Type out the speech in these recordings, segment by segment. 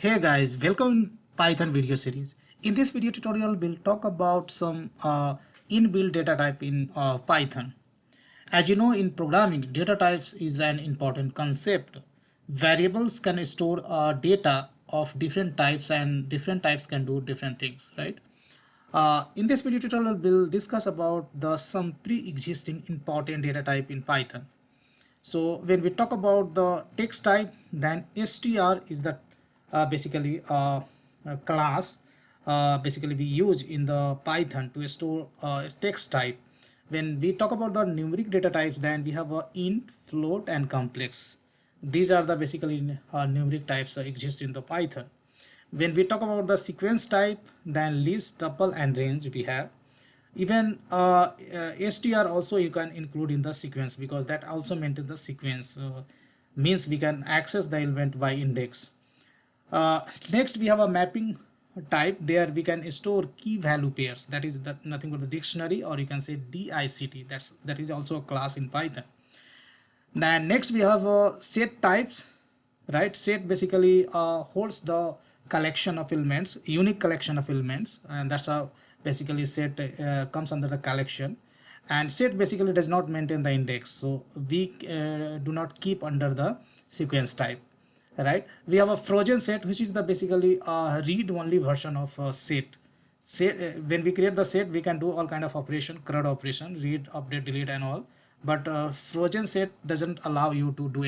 Hey guys, welcome Python video series. In this video tutorial, we'll talk about some inbuilt data type in Python. As you know, in programming, data types is an important concept. Variables can store data of different types, and different types can do different things, right? In this video tutorial, we'll discuss about the some pre-existing important data type in Python. So when we talk about the text type, then str is the basically a class basically we use in the Python to store text type. When we talk about the numeric data types, then we have a int, float, and complex. These are the basically numeric types that exist in the Python. When we talk about the sequence type, then list, tuple, and range we have. Even str also you can include in the sequence, because that also maintains the sequence, means we can access the element by index. Next we have a mapping type. There we can store key value pairs, that is nothing but the dictionary, or you can say dict. That is also a class in Python. Then next we have set types, right? Set basically holds the collection of elements, unique collection of elements, and that's how basically set comes under the collection. And set basically does not maintain the index, so we do not keep under the sequence type, right? We have a frozen set, which is the basically read only version of set. When we create the set, we can do all kind of operation, CRUD operation, read, update, delete, and all. But frozen set doesn't allow you to do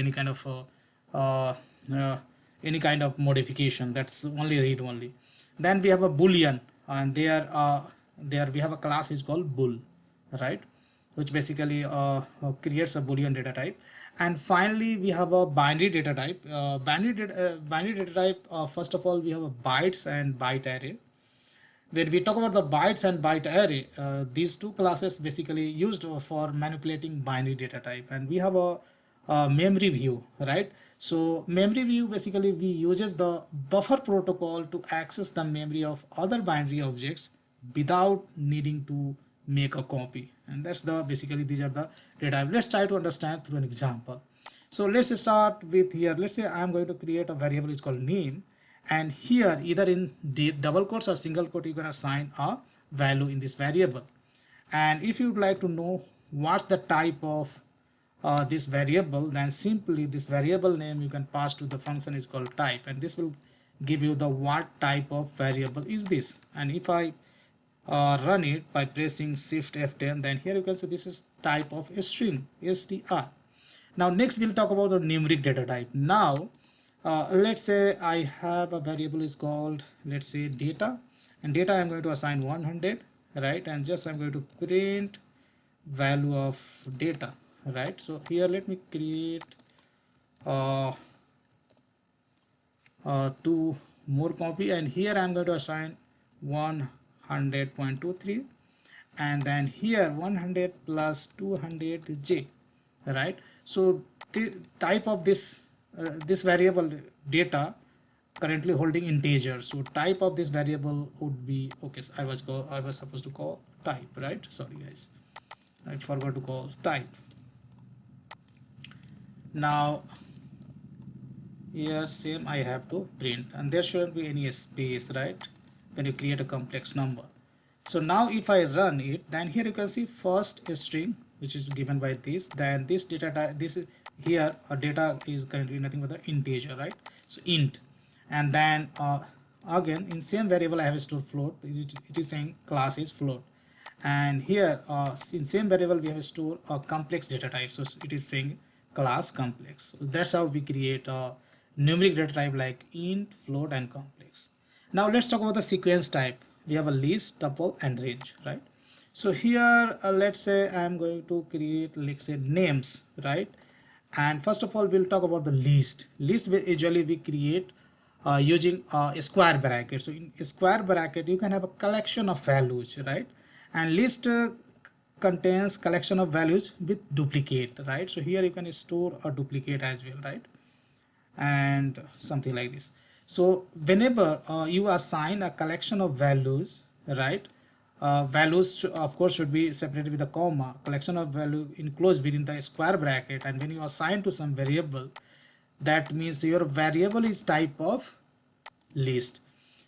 uh, uh, any kind of modification. That's only read only. Then we have a boolean, and there we have a class is called bool, right, which basically creates a boolean data type. And finally we have a binary data type. Binary data type, first of all we have a bytes and byte array. When we talk about the bytes and byte array, these two classes basically used for manipulating binary data type. And we have a memory view, right? So memory view basically we uses the buffer protocol to access the memory of other binary objects without needing to make a copy. And that's the basically these are the data type. Let's try to understand through an example. So let's start with here. Let's say I'm going to create a variable is called name, and here either in double quotes or single quote you can assign a value in this variable. And if you'd like to know what's the type of this variable, then simply this variable name you can pass to the function is called type, and this will give you the what type of variable is this. And if I run it by pressing shift F10, then here you can see this is type of a string, str. Now next we'll talk about the numeric data type. Now let's say I have a variable is called, let's say, data, and data I'm going to assign 100, right? And just I'm going to print value of data, right? So here let me create uh, two more copy, and here I'm going to assign 100.23, and then here 100 plus 200j, right? So the type of this variable data currently holding integer, so type of this variable would be, okay, so I was supposed to call type, right? Sorry guys, I forgot to call type. Now here same I have to print, and there shouldn't be any space, right, when you create a complex number. So now if I run it, then here you can see first a string which is given by this, then this data type, this is here a data is currently nothing but the integer, right? So int, and then again in same variable I have stored float. It is saying class is float, and here in same variable we have stored a complex data type, so it is saying class complex. So that's how we create a numeric data type like int, float, and complex. Now let's talk about the sequence type. We have a list, tuple, and range, right? So here let's say I'm going to create, let's say, names, right? And first of all we'll talk about the list. List usually we create using a square bracket. So in a square bracket you can have a collection of values, right? And list contains collection of values with duplicate, right? So here you can store a duplicate as well, right? And something like this. So whenever you assign a collection of values, right, values of course should be separated with a comma. Collection of value enclosed within the square bracket, and when you assign to some variable, that means your variable is type of list.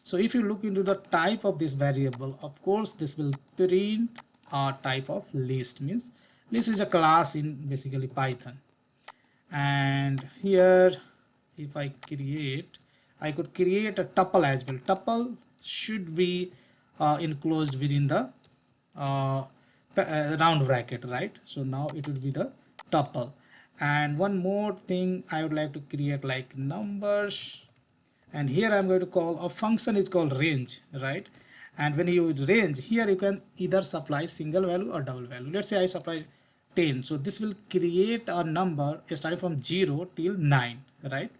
So if you look into the type of this variable, of course this will print a type of list, means list is a class in basically Python. And here if I could create a tuple as well. Tuple should be enclosed within the round bracket, right? So now it would be the tuple. And one more thing I would like to create, like numbers, and here I'm going to call a function is called range, right? And when you range, here you can either supply single value or double value. Let's say I supply 10, so this will create a number starting from 0 till 9, right?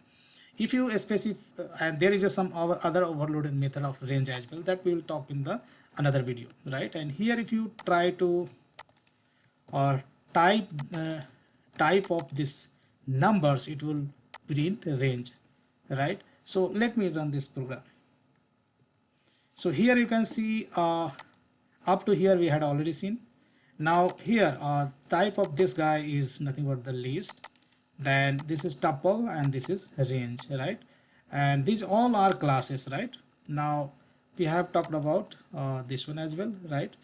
If you specify, and there is some other overloaded method of range as well that we will talk in the another video, right? And here if you try to or type type of this numbers, it will print range, right? So let me run this program. So here you can see up to here we had already seen. Now here type of this guy is nothing but the list, then this is tuple, and this is range, right? And these all are classes, right? Now we have talked about this one as well, right?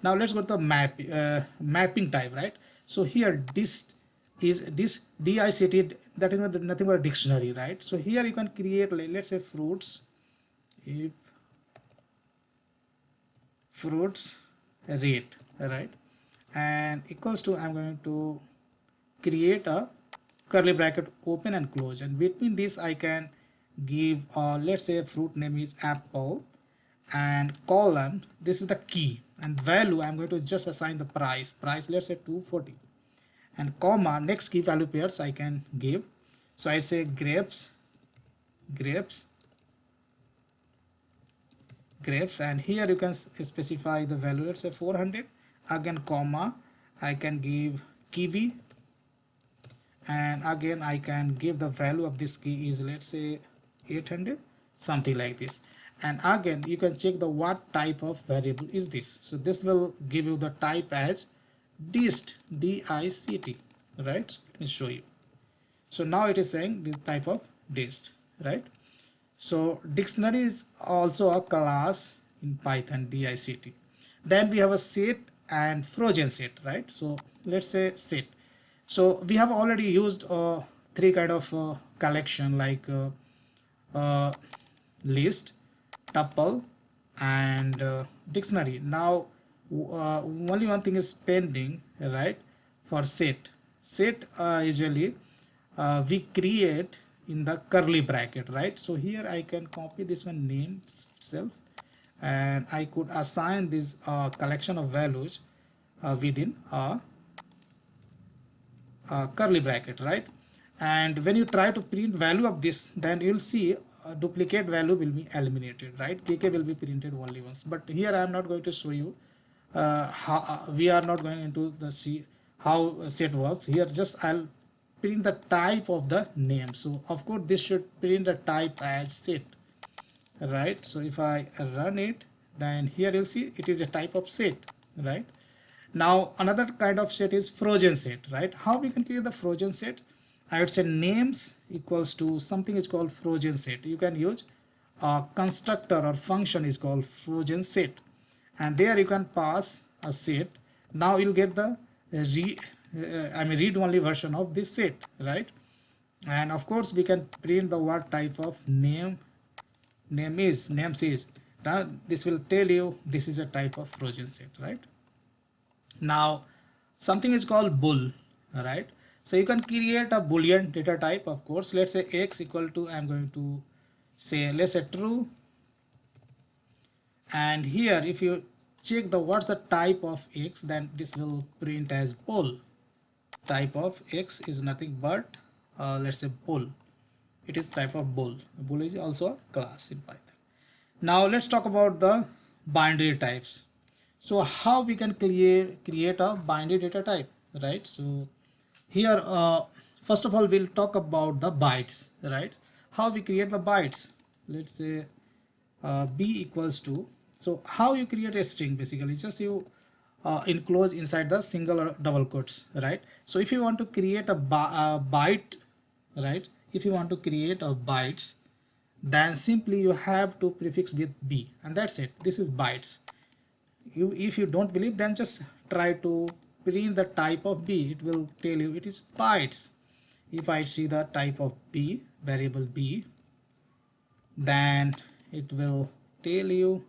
Now let's go to the mapping type, right? So here this is this DICT, that is nothing but a dictionary, right? So here you can create, like, let's say fruits, if fruits rate, right, and equals to, I'm going to create a curly bracket open and close, and between this I can give let's say fruit name is apple, and colon, this is the key, and value I'm going to just assign the price, let's say 240, and comma, next key value pairs I can give. So I'd say grapes, and here you can specify the value, let's say 400, again comma, I can give kiwi, and again I can give the value of this key is, let's say 800, something like this. And again you can check the what type of variable is this. So this will give you the type as dist, DICT, right? So let me show you. So now it is saying the type of dist, right? So dictionary is also a class in Python, DICT. Then we have a set and frozen set, right? So let's say set. So we have already used three kind of collection, like list, tuple, and dictionary. Now only one thing is pending, right? For set usually we create in the curly bracket, right? So here I can copy this one name itself, and I could assign this collection of values within a curly bracket, right? And when you try to print value of this, then you'll see a duplicate value will be eliminated, right? KK will be printed only once. But here I am not going to show you how we are not going into the see how set works. Here just I'll print the type of the name. So of course this should print the type as set, right? So if I run it, then here you'll see it is a type of set, right? Now another kind of set is frozen set, right? How we can create the frozen set? I would say names equals to something is called frozen set. You can use a constructor or function is called frozen set, and there you can pass a set. Now you'll get the read only version of this set, right? And of course we can print the what type of name is. Now this will tell you this is a type of frozen set, right? Now something is called bool, right? So you can create a boolean data type, of course. Let's say x equal to, I'm going to say, let's say true, and here if you check the what's the type of x, then this will print as bool. Type of x is nothing but let's say bool. It is type of bool. Bool is also a class in Python. Now let's talk about the binary types. So how we can create a binary data type, right? So here first of all we'll talk about the bytes, right? How we create the bytes. Let's say b equals to, so how you create a string, basically just you enclose inside the single or double quotes, right? So if you want to create a byte, right, if you want to create a bytes, then simply you have to prefix with b, and that's it. This is bytes. If you don't believe, then just try to print the type of b. It will tell you it is bytes. If I see the type of b, variable b, then it will tell you,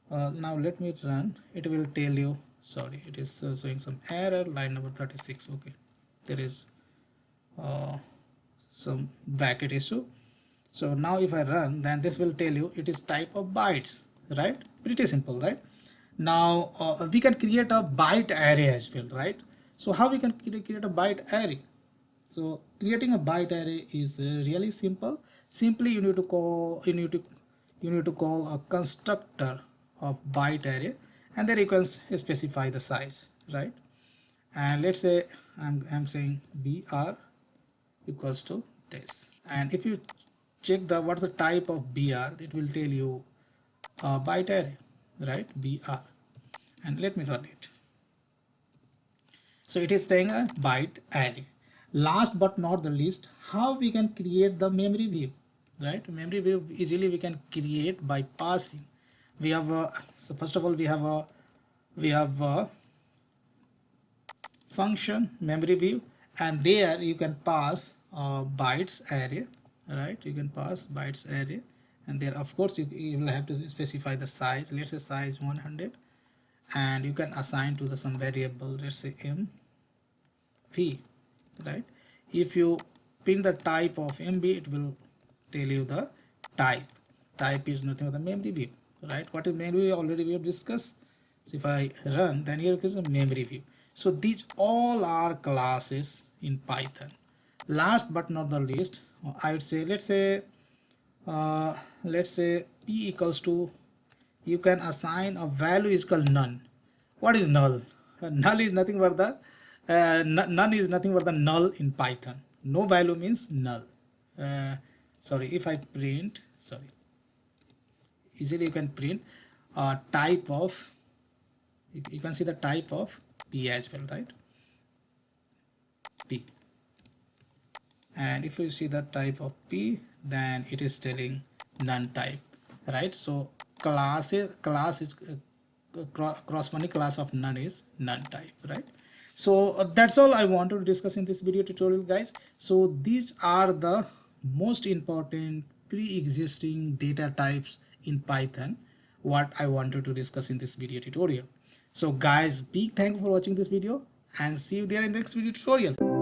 now let me run. It will tell you, sorry, it is showing some error, line number 36. Okay, there is some bracket issue. So now if I run, then this will tell you it is type of bytes, right? Pretty simple, right? Now we can create a byte array as well, right? So how we can create a byte array? So creating a byte array is really simple. Simply you need to call a constructor of byte array, and then you can specify the size, right? And let's say I'm saying br equals to this, and if you check the what's the type of br, it will tell you a byte array, right? Br, and let me run it. So it is saying a byte array. Last but not the least, how we can create the memory view, right? Memory view easily we can create by passing. We have a, so first of all we have a function memory view, and there you can pass bytes array, right? You can pass bytes array, and there of course you will have to specify the size. Let's say size 100, and you can assign to the some variable, let's say mv, right? If you pin the type of mb, it will tell you the type is nothing but the memory view, right? What is memory view? Already we have discussed. So if I run, then here is a memory view. So these all are classes in Python. Last but not the least, I would say, let's say p equals to, you can assign a value is called none. What is null? Null is nothing but the none is nothing but the null in Python. No value means null. Sorry, if I print, sorry, easily you can print type of, you can see the type of p as well, right? P, and if you see the type of p, then it is telling none type, right? So class is corresponding class of none is none type, right? So that's all I wanted to discuss in this video tutorial, guys. So these are the most important pre-existing data types in Python what I wanted to discuss in this video tutorial. So guys, big thank you for watching this video, and see you there in the next video tutorial.